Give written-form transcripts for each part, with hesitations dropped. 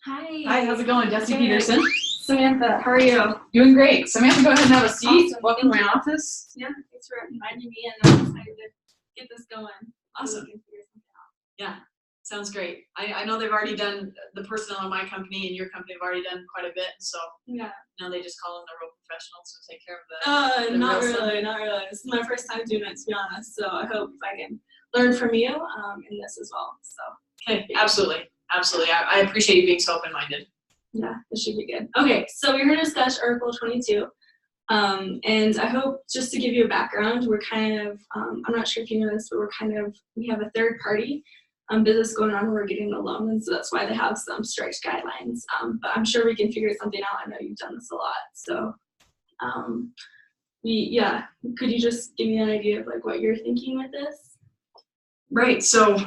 Hi. Hi, how's it going? Jesse Peterson. Samantha, how are you? Doing great. Samantha, go ahead and have a seat. Awesome. Welcome to my office. Yeah, thanks for inviting me, and I'm excited to get this going. Awesome. So we can figure something out. Yeah, sounds great. I know they've already done, the personnel in my company and your company have already done quite a bit, so Yeah. now they just call in the real professionals to take care of the Not real stuff. really, not really. This is my first time doing it, to be honest. So I hope I can learn from you in this as well. So. Okay, absolutely. Absolutely. I appreciate you being so open-minded. Yeah, this should be good. Okay, so we're here to discuss Article 22. And I hope, just to give you a background, we're kind of, I'm not sure if you know this, but we have a third party business going on where we're getting a loan, and so that's why they have some strict guidelines. But I'm sure we can figure something out. I know you've done this a lot. So, could you just give me an idea of like what you're thinking with this? Right, so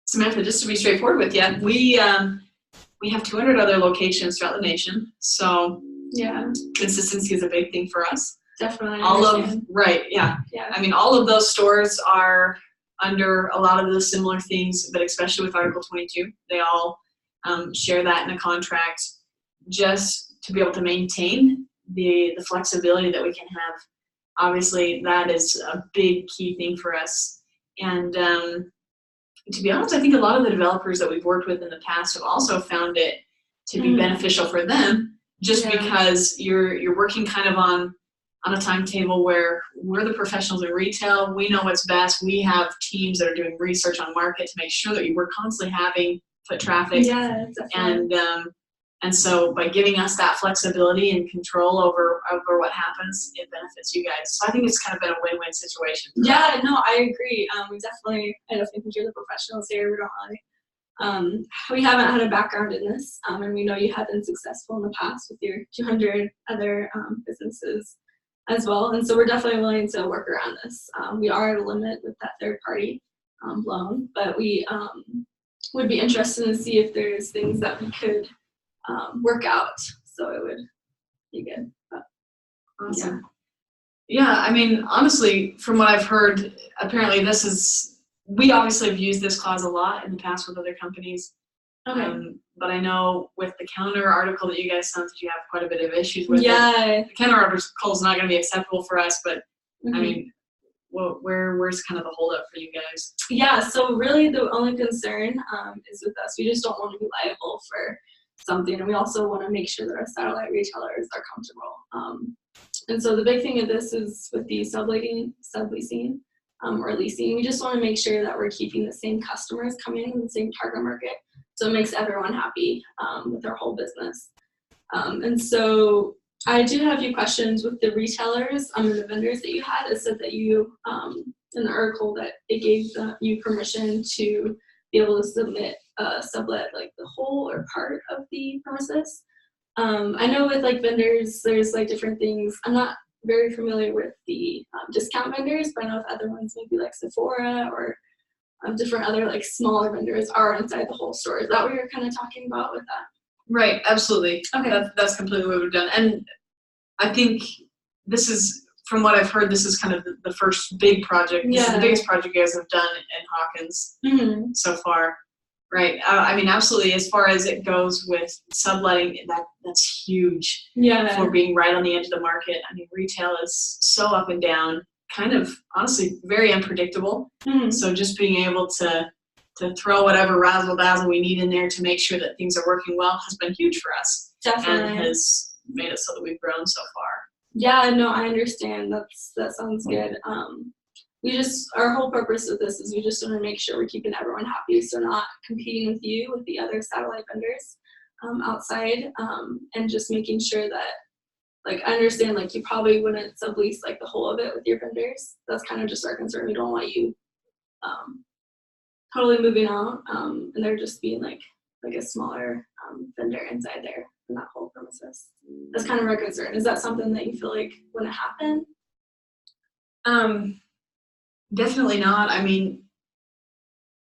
Samantha, just to be straightforward with you, we have 200 other locations throughout the nation, so yeah, consistency is a big thing for us. Definitely. Yeah. I mean, all of those stores are under a lot of the similar things, but especially with Article 22, they all share that in a contract just to be able to maintain the flexibility that we can have. Obviously, that is a big key thing for us. And to be honest, I think a lot of the developers that we've worked with in the past have also found it to be beneficial for them, just because you're working kind of on a timetable where we're the professionals in retail. We know what's best. We have teams that are doing research on market to make sure that we're constantly having foot traffic. Yeah, definitely. And so by giving us that flexibility and control over what happens, it benefits you guys. So I think it's kind of been a win-win situation. Yeah, no, I agree. We definitely, I don't think you're the professionals here. We don't really, we haven't had a background in this, and we know you have been successful in the past with your 200 other businesses as well. And so we're definitely willing to work around this. We are at a limit with that third party loan, but we would be interested to see if there's things that we could work out, so it would be good. But, awesome. Yeah, I mean, honestly, from what I've heard, apparently we obviously have used this clause a lot in the past with other companies. Okay. But I know with the counter article that you guys sent, you have quite a bit of issues with it. The counter article is not going to be acceptable for us, but I mean, where's kind of the holdup for you guys? Yeah, so really the only concern is with us. We just don't want to be liable for something, and we also want to make sure that our satellite retailers are comfortable. And so the big thing of this is with the subleasing or leasing, we just want to make sure that we're keeping the same customers coming in the same target market, so it makes everyone happy with their whole business. And so I do have a few questions with the retailers and the vendors that you had. It said that you, in the article, that it gave you permission to be able to submit sublet like the whole or part of the premises. I know with like vendors, there's like different things. I'm not very familiar with the discount vendors, but I know if other ones maybe like Sephora or different other like smaller vendors are inside the whole store. Is that what you're kind of talking about with that? Right, absolutely. Okay. That's completely what we've done. And I think this is, from what I've heard, this is kind of the first big project. This is the biggest project you guys have done in Hawkins so far. Right. I mean, absolutely. As far as it goes with subletting, that's huge. Yeah. For being right on the edge of the market. I mean, retail is so up and down, kind of honestly very unpredictable. So just being able to throw whatever razzle dazzle we need in there to make sure that things are working well has been huge for us. Definitely. And has made it so that we've grown so far. Yeah. No, I understand. That sounds good. Our whole purpose of this is we just want to make sure we're keeping everyone happy, so not competing with you, with the other satellite vendors outside, and just making sure that, like, I understand, like, you probably wouldn't sublease, like, the whole of it with your vendors. That's kind of just our concern. We don't want you totally moving out, and there just being, like a smaller vendor inside there in that whole premises. That's kind of our concern. Is that something that you feel like wouldn't happen? Definitely not. I mean,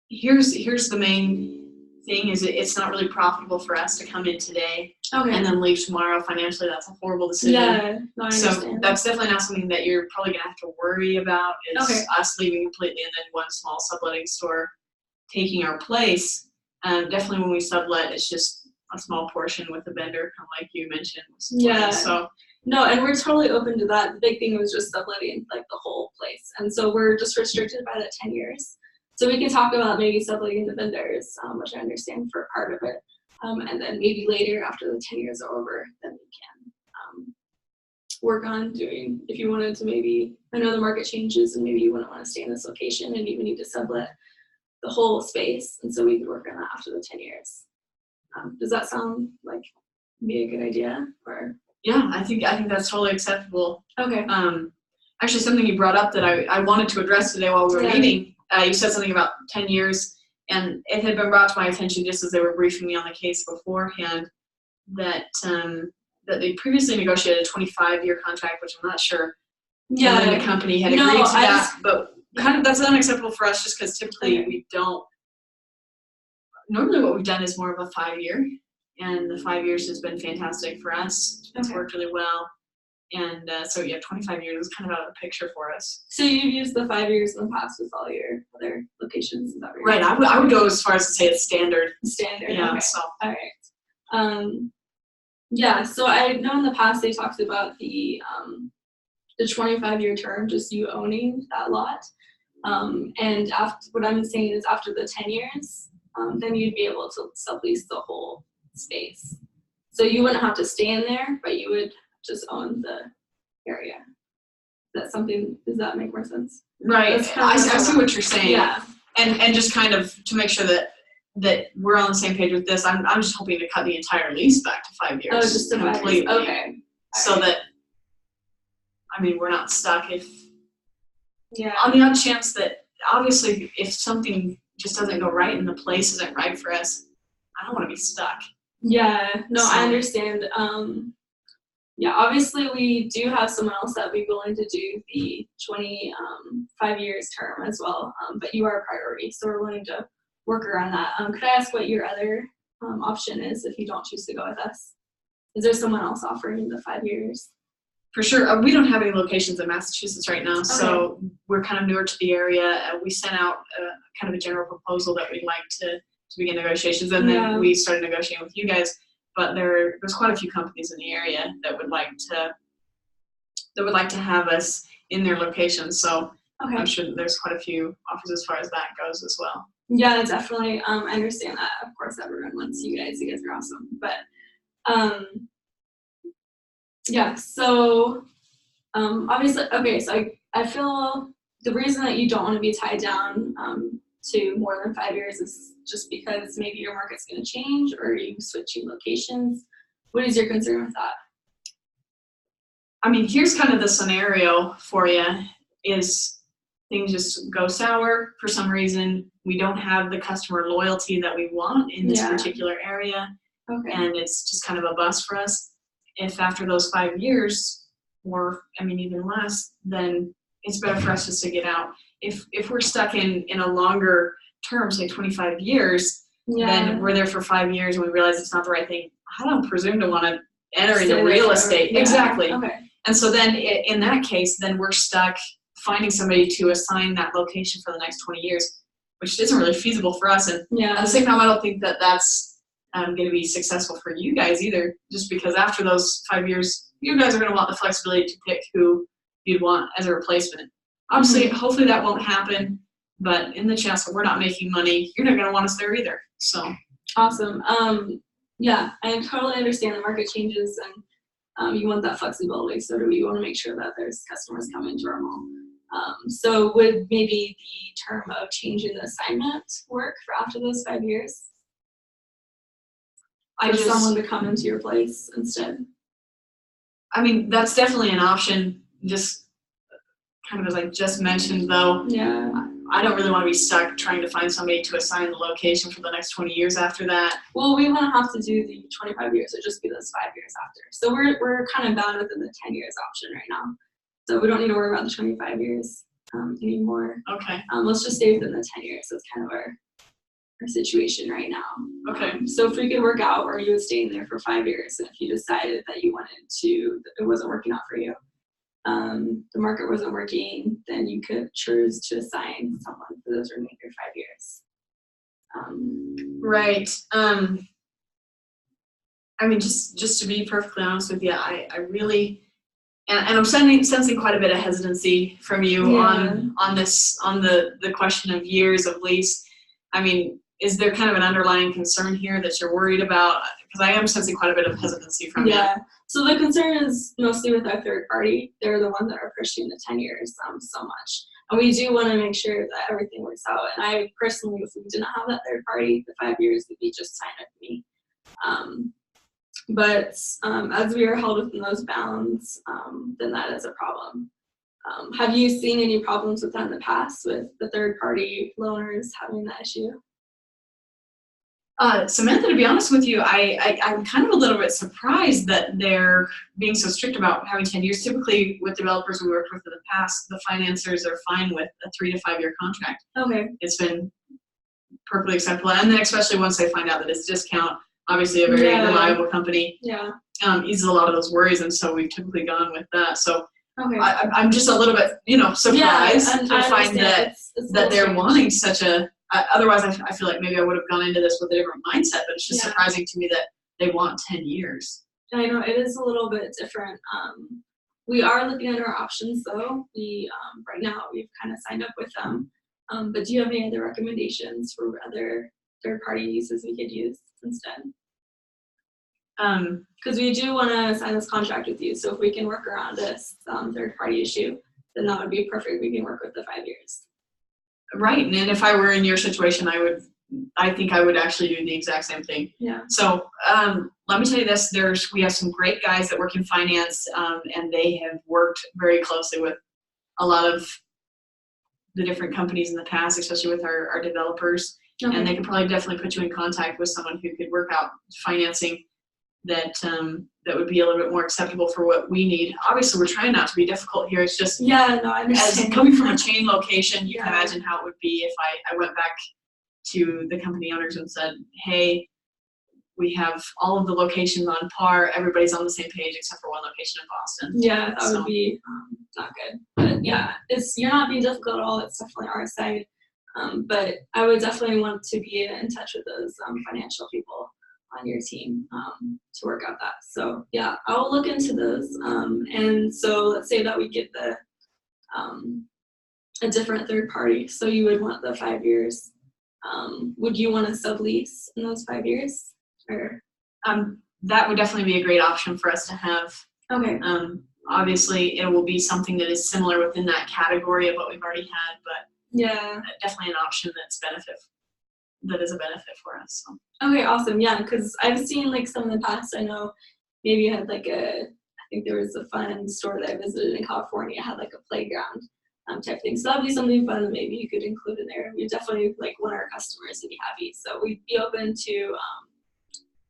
here's the main thing is it's not really profitable for us to come in today and then leave tomorrow. Financially, that's a horrible decision. Yeah, no, I understand. So that's definitely not something that you're probably gonna have to worry about, is us leaving completely and then one small subletting store taking our place. Definitely when we sublet, it's just a small portion with the vendor, kind of like you mentioned. Yeah. So no, and we're totally open to that. The big thing was just subletting like the whole place, and so we're just restricted by that 10 years. So we can talk about maybe subletting the vendors, which I understand for part of it, and then maybe later after the 10 years are over, then we can work on doing, if you wanted to maybe, I know the market changes and maybe you wouldn't want to stay in this location and you would need to sublet the whole space, and so we could work on that after the 10 years. Does that sound like be a good idea? Or yeah, I think that's totally acceptable. okay. Actually, something you brought up that I wanted to address today while we were meeting, you said something about 10 years, and it had been brought to my attention just as they were briefing me on the case beforehand that that they previously negotiated a 25-year contract, which I'm not sure the company had agreed to that, but kind of that's unacceptable for us just because typically we don't. Normally what we've done is more of a 5-year, and the 5 years has been fantastic for us. It's worked really well. And so yeah, 25 years is kind of out of the picture for us. So you've used the 5 years in the past with all your other locations, is that right? I would go as far as to say it's standard. Standard, yeah. Okay. So all right. Yeah, so I know in the past they talked about the 25-year term, just you owning that lot. And after, what I'm saying is after the 10 years, then you'd be able to sublease the whole space. So you wouldn't have to stay in there, but you would just own the area. That's something, does that make more sense? Right, I see what you're saying. Yeah. And just kind of to make sure that we're on the same page with this, I'm just hoping to cut the entire lease back to 5 years. Oh, just to completely. 5 years. Okay. So that, I mean, we're not stuck if, yeah. on the odd chance that, obviously, if something just doesn't go right and the place isn't right for us, I don't want to be stuck. Yeah, no, I understand. Yeah, obviously we do have someone else that would be willing to do the 25 years term as well, but you are a priority, so we're willing to work around that. Could I ask what your other option is if you don't choose to go with us? Is there someone else offering the 5 years? For sure. We don't have any locations in Massachusetts right now, so we're kind of newer to the area. We sent out kind of a general proposal that we'd like to begin negotiations, and then we started negotiating with you guys. But there's quite a few companies in the area that would like to have us in their locations. So I'm sure that there's quite a few offers as far as that goes as well. Yeah, definitely. I understand that. Of course, everyone wants you guys. You guys are awesome. But yeah. So obviously, okay. So I feel the reason that you don't want to be tied down to more than 5 years is just because maybe your market's going to change or you switching locations. What is your concern with that? I mean, here's kind of the scenario for you is things just go sour for some reason. We don't have the customer loyalty that we want in this particular area. And it's just kind of a bust for us. If after those 5 years, or I mean even less, then it's better for us just to get out. If we're stuck in a longer term, say 25 years, then we're there for 5 years and we realize it's not the right thing. I don't presume to want to enter into real estate. Yeah. Exactly. And so then in that case, then we're stuck finding somebody to assign that location for the next 20 years, which isn't really feasible for us. And at the same time, I don't think that that's going to be successful for you guys either, just because after those 5 years, you guys are going to want the flexibility to pick who you'd want as a replacement. Obviously, hopefully that won't happen, but in the chance that we're not making money, you're not going to want us there either. So awesome. Yeah, I totally understand the market changes and you want that flexibility. So do we want to make sure that there's customers coming to our mall. So would maybe the term of changing the assignment work for after those 5 years? For someone to come into your place instead? I mean, that's definitely an option. Just kind of as I just mentioned, though, I don't really want to be stuck trying to find somebody to assign the location for the next 20 years after that. Well, we wouldn't have to do the 25 years. It would just be those 5 years after. So we're kind of bound within the 10 years option right now. So we don't need to worry about the 25 years anymore. Okay. Let's just stay within the 10 years. That's kind of our situation right now. Okay. So if we could work out where you would stay in there for 5 years, and if you decided that you wanted to, it wasn't working out for you, the market wasn't working, then you could choose to assign someone for those remainder 5 years. Right. I mean, just to be perfectly honest with you, I really, and I'm sensing quite a bit of hesitancy from you on this, on the question of years of lease. I mean, is there kind of an underlying concern here that you're worried about? Because I am sensing quite a bit of hesitancy from you. Yeah. So the concern is mostly with our third party. They're the ones that are pushing the 10 years so much. And we do want to make sure that everything works out. And I personally, if we didn't have that third party, the 5 years would be just fine with me. But as we are held within those bounds, then that is a problem. Have you seen any problems with that in the past with the third party loaners having that issue? Samantha, to be honest with you, I'm kind of a little bit surprised that they're being so strict about having 10 years. Typically, with developers we worked with in the past, the financiers are fine with a 3 to 5 year contract. Okay. It's been perfectly acceptable. And then especially once they find out that it's discount, obviously a very reliable company, eases a lot of those worries. And so we've typically gone with that. So I'm just a little bit, surprised to find that they're wanting such a, otherwise I feel like maybe I would have gone into this with a different mindset, but it's just surprising to me that they want 10 years. I know it is a little bit different. We are looking at our options though. We, right now we've kind of signed up with them. But do you have any other recommendations for other third-party uses we could use instead? Because we do want to sign this contract with you, so if we can work around this third-party issue, then that would be perfect. We can work with the 5 years. Right, and if I were in your situation, I think I would actually do the exact same thing. Yeah. So let me tell you this: we have some great guys that work in finance, and they have worked very closely with a lot of the different companies in the past, especially with our developers. Okay. And they could probably definitely put you in contact with someone who could work out financing that would be a little bit more acceptable for what we need. Obviously, we're trying not to be difficult here. It's just I understand. As coming from a chain location, you can imagine how it would be if I went back to the company owners and said, hey, we have all of the locations on par. Everybody's on the same page except for one location in Boston. Yeah, that would be not good. But yeah, you're not being difficult at all. It's definitely our side. But I would definitely want to be in touch with those financial people on your team to work out that. So yeah, I'll look into those. And so let's say that we get a different third party. So you would want the 5 years. Would you want to sublease in those 5 years? Or that would definitely be a great option for us to have. Okay. Obviously, it will be something that is similar within that category of what we've already had, but definitely an option that is a benefit for us. So. Okay, awesome. Yeah, because I've seen like some in the past. I know maybe you had like I think there was a fun store that I visited in California. It had like a playground type thing. So that'd be something fun that maybe you could include in there. We definitely want our customers to be happy. So we'd be open to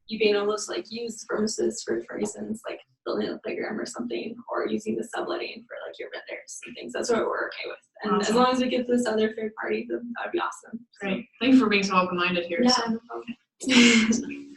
you being almost like use premises for reasons like building a playground or something, or using the subletting for like your vendors and things. That's what we're okay with. And awesome. As long as we get this other third party, then that would be awesome. Great. Thank you for being so open-minded here. Yeah, no problem.